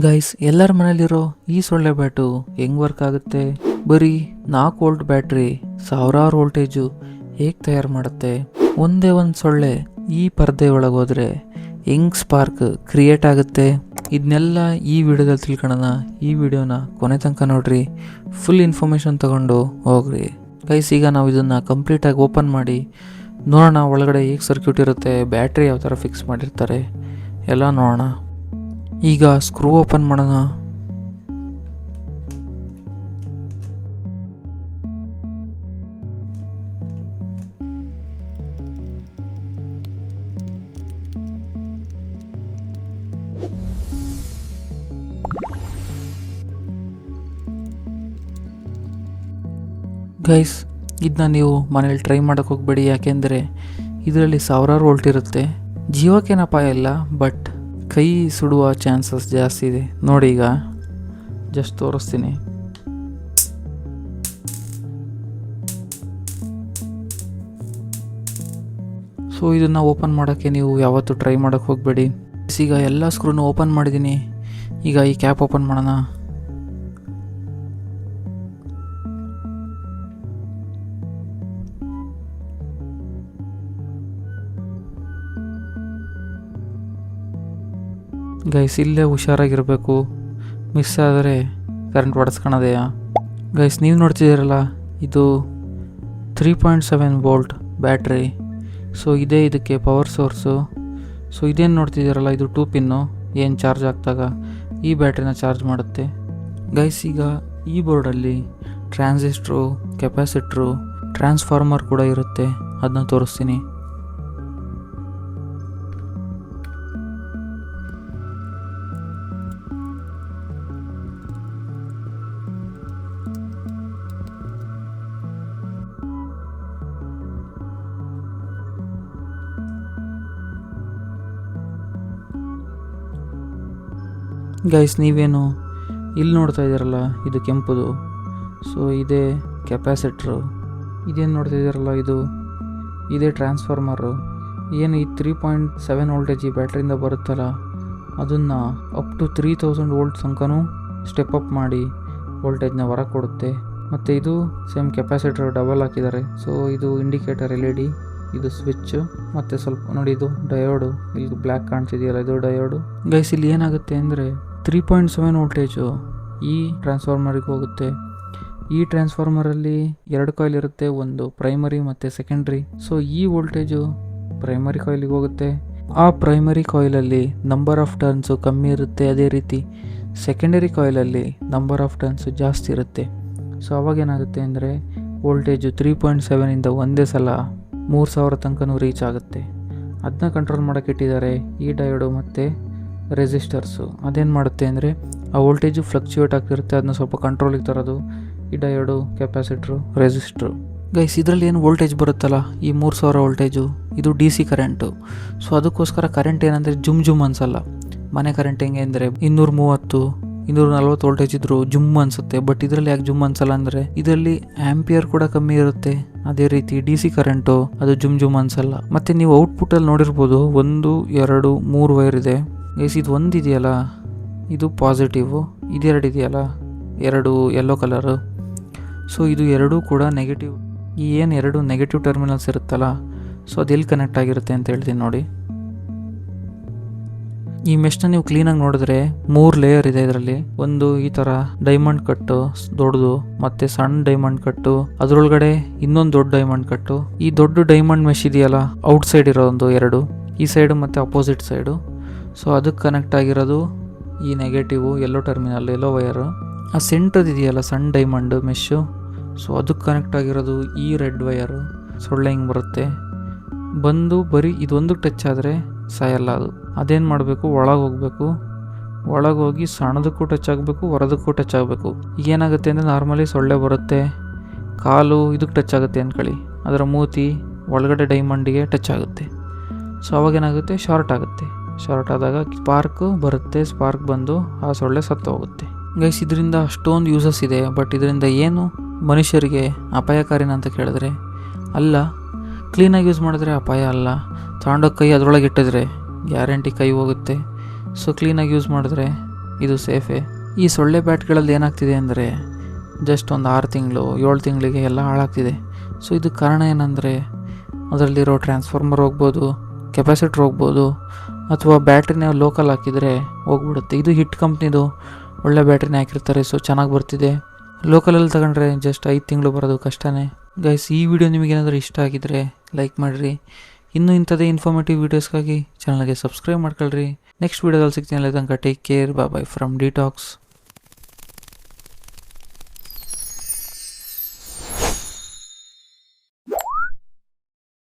Guys, ಎಲ್ಲರ ಮನೇಲಿರೋ ಈ ಸೊಳ್ಳೆ ಬ್ಯಾಟು ಹೆಂಗ್ ವರ್ಕ್ ಆಗುತ್ತೆ? ಬರೀ 4 ವೋಲ್ಟ್ ಬ್ಯಾಟ್ರಿ ಸಾವಿರಾರು ವೋಲ್ಟೇಜು ಹೇಗೆ ತಯಾರು ಮಾಡುತ್ತೆ? ಒಂದೇ ಒಂದು ಸೊಳ್ಳೆ ಈ ಪರದೆ ಒಳಗೋದ್ರೆ ಹೆಂಗ್ ಸ್ಪಾರ್ಕ್ ಕ್ರಿಯೇಟ್ ಆಗುತ್ತೆ? ಇದನ್ನೆಲ್ಲ ಈ ವಿಡಿಯೋದಲ್ಲಿ ತಿಳ್ಕೊಳ್ಳೋಣ. ಈ ವಿಡಿಯೋನ ಕೊನೆ ತನಕ ನೋಡ್ರಿ, ಫುಲ್ ಇನ್ಫಾರ್ಮೇಷನ್ ತಗೊಂಡು ಹೋಗ್ರಿ. ಗೈಸ್, ಈಗ ನಾವು ಇದನ್ನು ಕಂಪ್ಲೀಟಾಗಿ ಓಪನ್ ಮಾಡಿ ನೋಡೋಣ ಒಳಗಡೆ ಹೇಗೆ ಸರ್ಕ್ಯೂಟ್ ಇರುತ್ತೆ, ಬ್ಯಾಟ್ರಿ ಯಾವ ಥರ ಫಿಕ್ಸ್ ಮಾಡಿರ್ತಾರೆ ಎಲ್ಲ ನೋಡೋಣ. ಈಗ ಸ್ಕ್ರೂ ಓಪನ್ ಮಾಡೋಣ. ಗೈಸ್, ಇದನ್ನ ನೀವು ಮನೇಲಿ ಟ್ರೈ ಮಾಡೋಕ್ಕೆ ಹೋಗ್ಬೇಡಿ, ಯಾಕೆಂದರೆ ಇದರಲ್ಲಿ ಸಾವಿರಾರು ವೋಲ್ಟ್ ಇರುತ್ತೆ. ಜೀವಕ್ಕೇನು ಅಪಾಯ ಇಲ್ಲ, ಬಟ್ ಕೈ ಸುಡುವ ಚಾನ್ಸಸ್ ಜಾಸ್ತಿ ಇದೆ. ನೋಡಿ, ಈಗ ಜಸ್ಟ್ ತೋರಿಸ್ತೀನಿ. ಸೊ ಇದನ್ನು ಓಪನ್ ಮಾಡೋಕ್ಕೆ ನೀವು ಯಾವತ್ತೂ ಟ್ರೈ ಮಾಡೋಕ್ಕೆ ಹೋಗಬೇಡಿ. ಈಗ ಎಲ್ಲ ಸ್ಕ್ರೂನು ಓಪನ್ ಮಾಡಿದ್ದೀನಿ. ಈಗ ಈ ಕ್ಯಾಪ್ ಓಪನ್ ಮಾಡೋಣ. ಗೈಸ್, ಇಲ್ಲೇ ಹುಷಾರಾಗಿರಬೇಕು, ಮಿಸ್ ಆದರೆ ಕರೆಂಟ್ ಹೊಡೆಸ್ಕೊಳೋದೆಯಾ. ಗೈಸ್, ನೀವು ನೋಡ್ತಿದ್ದೀರಲ್ಲ, ಇದು 3.7 ವೋಲ್ಟ್ ಬ್ಯಾಟ್ರಿ. ಸೊ ಇದೇ ಇದಕ್ಕೆ ಪವರ್ ಸೋರ್ಸು. ಸೊ ಇದೇನು ನೋಡ್ತಿದ್ದೀರಲ್ಲ, ಇದು 2 ಪಿನ್ನು. ಏನು ಚಾರ್ಜ್ ಆಗ್ತಾಗ ಈ ಬ್ಯಾಟ್ರಿನ ಚಾರ್ಜ್ ಮಾಡುತ್ತೆ. ಗೈಸ್, ಈಗ ಈ ಬೋರ್ಡಲ್ಲಿ ಟ್ರಾನ್ಸಿಸ್ಟ್ರು, ಕೆಪಾಸಿಟ್ರು, ಟ್ರಾನ್ಸ್ಫಾರ್ಮರ್ ಕೂಡ ಇರುತ್ತೆ. ಅದನ್ನ ತೋರಿಸ್ತೀನಿ. ಗೈಸ್, ನೀವೇನು ಇಲ್ಲಿ ನೋಡ್ತಾ ಇದ್ದೀರಲ್ಲ, ಇದು ಕೆಂಪುದು. ಸೊ ಇದೇ ಕೆಪಾಸಿಟ್ರು. ಇದೇನು ನೋಡ್ತಾ ಇದ್ದೀರಲ್ಲ, ಇದೇ ಟ್ರಾನ್ಸ್ಫಾರ್ಮರು. ಏನು ಈ 3.7 ವೋಲ್ಟೇಜ್ ಈ ಬ್ಯಾಟ್ರಿಯಿಂದ ಬರುತ್ತಲ್ಲ, ಅದನ್ನು ಅಪ್ ಟು 3000 ವೋಲ್ಟ್ ತನಕನೂ ಸ್ಟೆಪ್ ಅಪ್ ಮಾಡಿ ವೋಲ್ಟೇಜ್ನ ಹೊರಗೆ ಕೊಡುತ್ತೆ. ಮತ್ತು ಇದು ಸೇಮ್ ಕೆಪಾಸಿಟರ್ ಡಬಲ್ ಹಾಕಿದ್ದಾರೆ. ಸೊ ಇದು ಇಂಡಿಕೇಟರ್ LED, ಇದು ಸ್ವಿಚ್ಚು, ಮತ್ತು ಸ್ವಲ್ಪ ನೋಡಿ ಇದು ಡಯೋಡು. ಇಲ್ಲಿ ಬ್ಲ್ಯಾಕ್ ಕಾಣ್ತಿದೆಯಲ್ಲ, ಇದು ಡಯೋಡು. ಗೈಸ್, ಇಲ್ಲಿ ಏನಾಗುತ್ತೆ ಅಂದರೆ 3.7 ವೋಲ್ಟೇಜು ಈ ಟ್ರಾನ್ಸ್ಫಾರ್ಮರಿಗೆ ಹೋಗುತ್ತೆ. ಈ ಟ್ರಾನ್ಸ್ಫಾರ್ಮರಲ್ಲಿ 2 ಕಾಯಿಲ್ ಇರುತ್ತೆ, ಒಂದು ಪ್ರೈಮರಿ ಮತ್ತು ಸೆಕೆಂಡ್ರಿ. ಸೊ ಈ ವೋಲ್ಟೇಜು ಪ್ರೈಮರಿ ಕಾಯಿಲಿಗೆ ಹೋಗುತ್ತೆ. ಆ ಪ್ರೈಮರಿ ಕಾಯಿಲಲ್ಲಿ ನಂಬರ್ ಆಫ್ ಟರ್ನ್ಸು ಕಮ್ಮಿ ಇರುತ್ತೆ. ಅದೇ ರೀತಿ ಸೆಕೆಂಡರಿ ಕಾಯಿಲಲ್ಲಿ ನಂಬರ್ ಆಫ್ ಟರ್ನ್ಸು ಜಾಸ್ತಿ ಇರುತ್ತೆ. ಸೊ ಅವಾಗೇನಾಗುತ್ತೆ ಅಂದರೆ ವೋಲ್ಟೇಜು 3.7ಇಂದ ಒಂದೇ ಸಲ 3000 ತನಕನೂ ರೀಚ್ ಆಗುತ್ತೆ. ಅದನ್ನ ಕಂಟ್ರೋಲ್ ಮಾಡೋಕ್ಕೆ ಇಟ್ಟಿದ್ದಾರೆ ಈ ಡಯೋಡು ಮತ್ತು ರೆಸಿಸ್ಟರ್ಸು. ಅದೇನು ಮಾಡುತ್ತೆ ಅಂದರೆ ಆ ವೋಲ್ಟೇಜು ಫ್ಲಕ್ಚುಯೇಟ್ ಆಗ್ತಿರುತ್ತೆ, ಅದನ್ನ ಸ್ವಲ್ಪ ಕಂಟ್ರೋಲಿಗೆ ತರೋದು ಈ ಡಯೋಡು, ಕೆಪಾಸಿಟ್ರು, ರೆಸಿಸ್ಟ್ರು. ಗೈಸ್, ಇದರಲ್ಲಿ ಏನು ವೋಲ್ಟೇಜ್ ಬರುತ್ತಲ್ಲ, ಈ 3000 ವೋಲ್ಟೇಜು, ಇದು DC ಕರೆಂಟು. ಸೊ ಅದಕ್ಕೋಸ್ಕರ ಕರೆಂಟ್ ಏನಂದರೆ ಜುಮ್ ಅನ್ಸಲ್ಲ. ಮನೆ ಕರೆಂಟ್ ಹೆಂಗೆ ಅಂದರೆ 230, 240 ವೋಲ್ಟೇಜ್ ಇದ್ದರೂ ಜುಮ್ ಅನಿಸುತ್ತೆ. ಬಟ್ ಇದರಲ್ಲಿ ಯಾಕೆ ಜುಮ್ ಅನ್ಸಲ್ಲ ಅಂದರೆ ಇದರಲ್ಲಿ ಆಂಪಿಯರ್ ಕೂಡ ಕಮ್ಮಿ ಇರುತ್ತೆ. ಅದೇ ರೀತಿ DC ಕರೆಂಟು ಅದು ಜುಮ್ ಅನ್ಸಲ್ಲ. ಮತ್ತು ನೀವು ಔಟ್ಪುಟ್ಟಲ್ಲಿ ನೋಡಿರ್ಬೋದು, 1, 2, 3 ವೈರ್ ಇದೆ. ಗೈಸ್, ಇದು ಒಂದು ಇದೆಯಲ್ಲ, ಇದು ಪಾಸಿಟಿವು. ಇದೆರಡು ಇದೆಯಲ್ಲ, 2 ಯೆಲ್ಲೋ ಕಲರು. ಸೊ ಇದು ಎರಡೂ ಕೂಡ ನೆಗೆಟಿವ್. ಈ ಏನು 2 ನೆಗೆಟಿವ್ ಟರ್ಮಿನಲ್ಸ್ ಇರುತ್ತಲ್ಲ, ಸೊ ಅದು ಎಲ್ಲಿ ಕನೆಕ್ಟ್ ಆಗಿರುತ್ತೆ ಅಂತ ಹೇಳ್ತೀನಿ ನೋಡಿ. ಈ ಮೆಶ್ನ ನೀವು ಕ್ಲೀನಾಗಿ ನೋಡಿದ್ರೆ 3 ಲೇಯರ್ ಇದೆ ಇದರಲ್ಲಿ. ಒಂದು ಈ ಥರ ಡೈಮಂಡ್ ಕಟ್ಟು ದೊಡ್ಡದು, ಮತ್ತು ಸಣ್ಣ ಡೈಮಂಡ್ ಕಟ್ಟು, ಅದರೊಳಗಡೆ ಇನ್ನೊಂದು ದೊಡ್ಡ ಡೈಮಂಡ್ ಕಟ್ಟು. ಈ ದೊಡ್ಡ ಡೈಮಂಡ್ ಮೆಶ್ ಇದೆಯಲ್ಲ, ಔಟ್ ಸೈಡ್ ಇರೋ ಒಂದು 2, ಈ ಸೈಡು ಮತ್ತು ಅಪೋಸಿಟ್ ಸೈಡು. ಸೊ ಅದಕ್ಕೆ ಕನೆಕ್ಟ್ ಆಗಿರೋದು ಈ negative, yellow terminal, yellow wire. ಆ ಸೆಂಟ್ರದ್ದು ಇದೆಯಲ್ಲ ಸಣ್ಣ ಡೈಮಂಡ್ ಮೆಶ್ಶು, ಸೊ ಅದಕ್ಕೆ ಕನೆಕ್ಟ್ ಆಗಿರೋದು ಈ ರೆಡ್ ವೈರು. ಸೊಳ್ಳೆ ಹಿಂಗೆ ಬರುತ್ತೆ ಬಂದು ಬರೀ ಇದೊಂದಕ್ಕೆ ಟಚ್ ಆದರೆ ಸಾಯಲ್ಲ ಅದು. ಅದೇನು ಮಾಡಬೇಕು, ಒಳಗೆ ಹೋಗಬೇಕು. ಒಳಗೆ ಹೋಗಿ ಸಣ್ಣದಕ್ಕೂ ಟಚ್ ಆಗಬೇಕು, ಹೊರದಕ್ಕೂ ಟಚ್ ಆಗಬೇಕು. ಈಗೇನಾಗುತ್ತೆ ಅಂದರೆ ನಾರ್ಮಲಿ ಸೊಳ್ಳೆ ಬರುತ್ತೆ, ಕಾಲು ಇದಕ್ಕೆ ಟಚ್ ಆಗುತ್ತೆ ಅಂದ್ಕೊಳ್ಳಿ, ಅದರ ಮೂತಿ ಒಳಗಡೆ ಡೈಮಂಡಿಗೆ ಟಚ್ ಆಗುತ್ತೆ. ಸೊ ಅವಾಗೇನಾಗುತ್ತೆ, ಶಾರ್ಟ್ ಆಗುತ್ತೆ. ಶಾರ್ಟ್ ಆದಾಗ ಸ್ಪಾರ್ಕ್ ಬರುತ್ತೆ. ಸ್ಪಾರ್ಕ್ ಬಂದು ಆ ಸೊಳ್ಳೆ ಸತ್ತು ಹೋಗುತ್ತೆ. ಗೈಸ್, ಇದರಿಂದ ಅಷ್ಟೊಂದು ಯೂಸಸ್ ಇದೆ. ಬಟ್ ಇದರಿಂದ ಏನು ಮನುಷ್ಯರಿಗೆ ಅಪಾಯಕಾರಿನ ಅಂತ ಕೇಳಿದ್ರೆ ಅಲ್ಲ. ಕ್ಲೀನಾಗಿ ಯೂಸ್ ಮಾಡಿದ್ರೆ ಅಪಾಯ ಅಲ್ಲ. ತಗೊಂಡೋಗಿ ಕೈ ಅದರೊಳಗೆ ಇಟ್ಟಿದ್ರೆ ಗ್ಯಾರಂಟಿ ಕೈ ಹೋಗುತ್ತೆ. ಸೊ ಕ್ಲೀನಾಗಿ ಯೂಸ್ ಮಾಡಿದ್ರೆ ಇದು ಸೇಫೇ. ಈ ಸೊಳ್ಳೆ ಬ್ಯಾಟ್ಗಳಲ್ಲಿ ಏನಾಗ್ತಿದೆ ಅಂದರೆ ಜಸ್ಟ್ ಒಂದು 6 ತಿಂಗಳು 7 ತಿಂಗಳಿಗೆ ಎಲ್ಲ ಹಾಳಾಗ್ತಿದೆ. ಸೊ ಇದಕ್ಕೆ ಕಾರಣ ಏನಂದರೆ ಅದರಲ್ಲಿರೋ ಟ್ರಾನ್ಸ್ಫಾರ್ಮರ್ ಹೋಗ್ಬೋದು, ಕೆಪಾಸಿಟ್ರ್ ಹೋಗ್ಬೋದು, ಅಥವಾ ಬ್ಯಾಟ್ರಿನ ಲೋಕಲ್ ಹಾಕಿದರೆ ಹೋಗ್ಬಿಡುತ್ತೆ. ಇದು ಹಿಟ್ ಕಂಪ್ನಿದು ಒಳ್ಳೆ ಬ್ಯಾಟ್ರಿನ ಹಾಕಿರ್ತಾರೆ, ಸೊ ಚೆನ್ನಾಗಿ ಬರ್ತಿದೆ. ಲೋಕಲಲ್ಲಿ ತಗೊಂಡ್ರೆ ಜಸ್ಟ್ 5 ತಿಂಗಳು ಬರೋದು ಕಷ್ಟನೇ. ಗೈಸ್, ಈ ವಿಡಿಯೋ ನಿಮಗೇನಾದರೂ ಇಷ್ಟ ಆಗಿದ್ದರೆ ಲೈಕ್ ಮಾಡಿರಿ. ಇನ್ನೂ ಇಂಥದ್ದೇ ಇನ್ಫಾರ್ಮೇಟಿವ್ ವೀಡಿಯೋಸ್ಗಾಗಿ ಚಾನಲ್ಗೆ ಸಬ್ಸ್ಕ್ರೈಬ್ ಮಾಡ್ಕೊಳ್ರಿ. ನೆಕ್ಸ್ಟ್ ವೀಡಿಯೋದಲ್ಲಿ ಸಿಗ್ತೀನಿ. ಅಲ್ಲಿ ತನಕ take care, bye from detox.